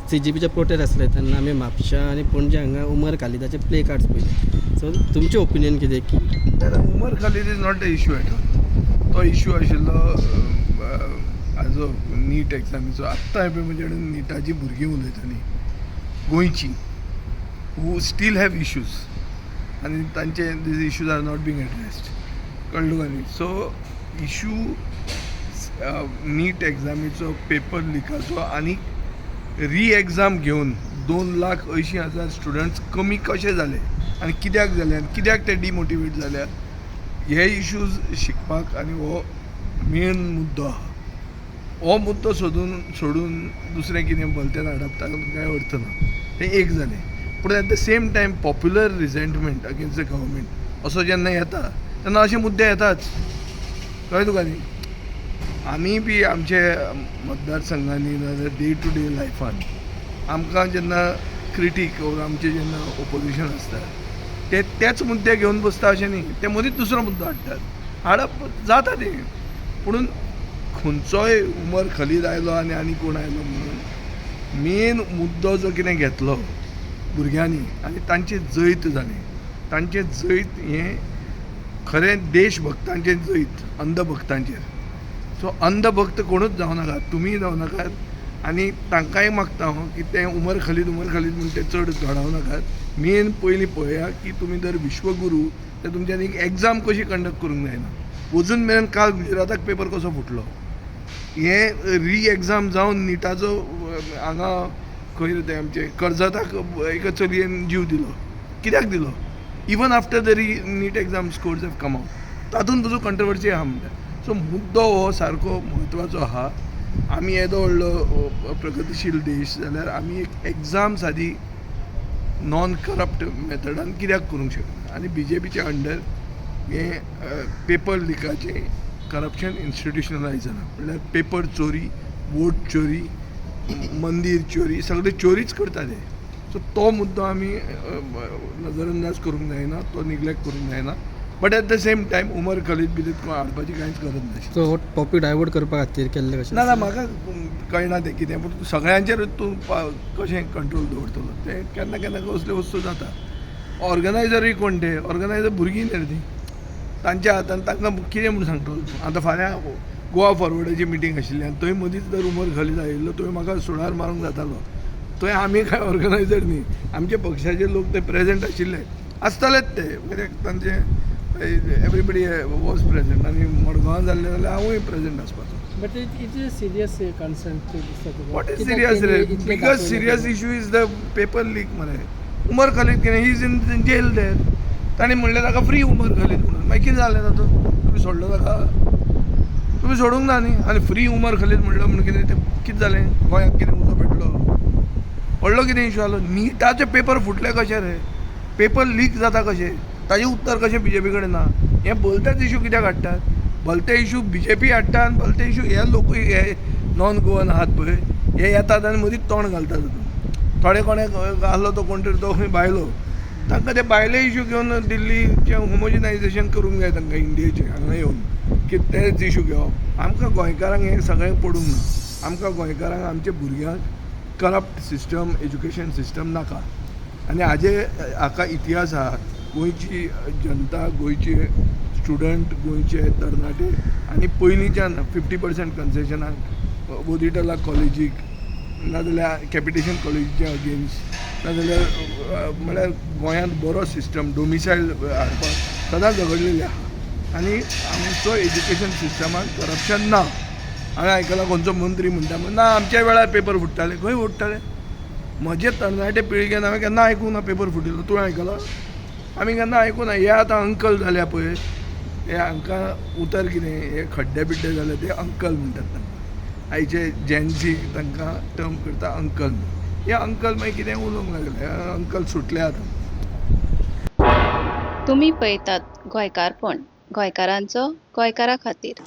CGPचे prostate आसले तेन्ना आमी म्हापशा आनी पणजे हांगा उमर खालिदाचे प्ले कार्ड्स पळयले. सो तुमचें ओपिनियन कितें की Umar Khalid is not the issue at all. तो इशू आशिल्लो हाजो नीट एग्जामीचो. आत्तां पळय म्हजे कडेन निटाची भुरगीं उलयतालीं गोंयची हू स्टील हॅव इश्यूज आनी तांचे these issues are not being addressed. कळ्ळें तुका न्ही. सो इशू नीट एग्जामीचो पेपर लिकाचो आनी री एग्जाम घेवन 2,80,000 स्टुडंट्स कमी कशे जाले आनी कित्याक जाले आनी कित्याक ते डिमोटिवेट जाल्यात हे इश्यूज शिकपाक आनी हो मेन मुद्दो आहा. हो मुद्दो सोडून दुसरें कितें भलतें हाडप ताका कांय अर्थ ना. तें एक जालें. पूण eight the same time popular रिझेंटमेंट against the government असो जेन्ना येता तेन्ना अशे मुद्दे येताच. कळ्ळें तुका न्ही. आमी बी आमचे मतदारसंघांनी नाजाल्यार डे टू डे लायफान आमकां जेन्ना क्रिटीक ओर आमचें जेन्ना ओपोजिशन आसता तेच मुद्दे घेवन बसता अशें न्ही. ते मदींच दुसरो मुद्दो हाडप जाता तें. पूण खंयचोय उमर खालीद आयलो आनी कोण आयलो म्हणून मेन मुद्दो जो कितें घेतलो भुरग्यांनी आनी तांचें जैत जालें. तांचें जैत हें खरें देशभक्तांचें जैत अंधभक्तांचेर. सो अंधभक्त कोणूच जावं नाकात. तुमीय जावं नाकात आनी तांकांय मागता हांव की ते उमर खालीद म्हणून ते चड घडोवं नाकात. मेन पयलीं पळया की तुमी जर विश्वगुरू तर तुमच्यानी एक एग्जाम कशी कंडक्ट करूंक जायना. अजून मेरेन काल गुजराताक पेपर कसो फुटलो. हे री एग्जाम जावन निटाचो हांगा खंय ते आमचे कर्जताक एका चलयेन जीव दिलो. कित्याक दिलो. Even after the NEET exam scores have come out. तातूंत तुजो कंट्रोवर्सी आहा म्हणटा. सो मुद्दो हो सारको म्हत्वाचो आहा. आमी येदो व्हडलो प्रगतीशील देश जाल्यार आमी एक एग्जाम सादी नॉन करप्ट मेथडान कित्याक करूंक शकना. आनी BJPच्या अंडर हे पेपर लिकाचे करप्शन इन्स्टिट्युशनलायज जालां. म्हणल्यार पेपर चोरी, वोट चोरी, मंदीर चोरी सगळे चोरीच करता ते. सो तो मुद्दो आमी नजरअंदाज करूंक जायना. तो निग्लेक्ट करूंक जायना. But at the same time Umar Khalid बी तितको हाडपाची कांयच गरज ना. सो हो टॉपीक डायवर्ट करपा खातीर केल्लें कशें ना म्हाका कळना तें कितें. पूण सगळ्यांचेर तूं कशें कंट्रोल दवरतलो तें केन्ना केन्ना कसल्यो वस्तू जाता. ऑर्गनायझरूय कोण ते ऑर्गनायझर भुरगीं न्ही तीं. तांच्या हातान तांकां कितें म्हूण सांगतलो. आतां फाल्यां गोवा फॉरवर्डाची मिटींग आशिल्ली आनी थंय मदींच जर उमर खालीद आयिल्लो थंय म्हाका सुडार मारूंक जातालो. थंय आमी कांय ऑर्गनायझर न्ही. आमचे पक्षाचे लोक ते प्रेझेंट आशिल्ले आसतलेच ते. कित्याक तांचे एवरीबडी वॉज प्रेझेंट आनी मडगांवां जाल्लें जाल्यार हांवूय present आसपाचो. But it is a serious concern to this. What is serious? Biggest serious issue is the paper leak मरे. उमर खालीद कितें ही इज इन जेल देर. ताणें म्हणलें ताका फ्री उमर खालीद म्हणून. मागीर कितें जालें तातूंत. तुमी सोडलो ताका. तुमी सोडूंक ना न्ही. आनी फ्री उमर खालीद म्हणलो म्हणून कितें जालें. गोंयांत कितें उजो पेटलो. व्हडलो कितें इशू जालो. निटाचे पेपर फुटले कशे रे. पेपर लीक जाता कशें. ताजें उत्तर कशें BJP कडेन ना. हे भलतेच इशू कित्याक हाडटात. भलते इशू BJP हाडटा आनी भलते इशू हे लोकूय हे नॉन गोवन आहात पळय हे येतात आनी मदींच तोंड घालतात तातूंत. थोडे कोणे आहलो तो कोण तरी तो खंय भायलो तांकां ते भायले इशू घेवन दिल्लीचें होमोजिनायजेशन करूंक जाय तांकां इंडियेचें हांगा येवन की तेच इशू घेवप. आमकां गोंयकारांक हें सगळें पडूंक ना. आमकां गोंयकारांक आमच्या भुरग्यांक करप्ट सिस्टम एज्युकेशन सिस्टम नाका. आनी हाका इतिहास आहा. गोंयची जनता गोंयचे स्टुडंट गोंयचे तरणाटे आनी पयलींच्यान 50% कन्सेशनाक बोदिटला कॉलेजीक नाजाल्यार कॅपिटेशन कॉलेजीच्या अगेन्स्ट नाजाल्यार म्हळ्यार गोंयांत बरो सिस्टम डोमिसायल हाडपाक सदांच झगडलेले आहा. आनी आमचो एज्युकेशन सिस्टमाक करप्शन ना. हांवें आयकलां खंयचो मंत्री म्हणटा ना आमच्या वेळार पेपर फुट्टाले. खंय फुट्टाले. म्हजे तरणाटे पिळगेन हांवें केन्ना आयकूंक ना पेपर फुटिल्लो. तुवें आयकलां. आमी केन्ना आयकूं ना. हे आतां अंकल जाल्या पळय हे हांकां उतर कितें हे खड्डे बिड्डे जाले ते अंकल म्हणटात तांकां. आयचे जेन्सी तांकां टर्म करता अंकल. हे अंकल मागीर कितें उलोवंक लागले. अंकल सुटले आतां. तुम्ही पळयतात गोंयकारपण गोंयकारांचो गोंयकारा खातीर.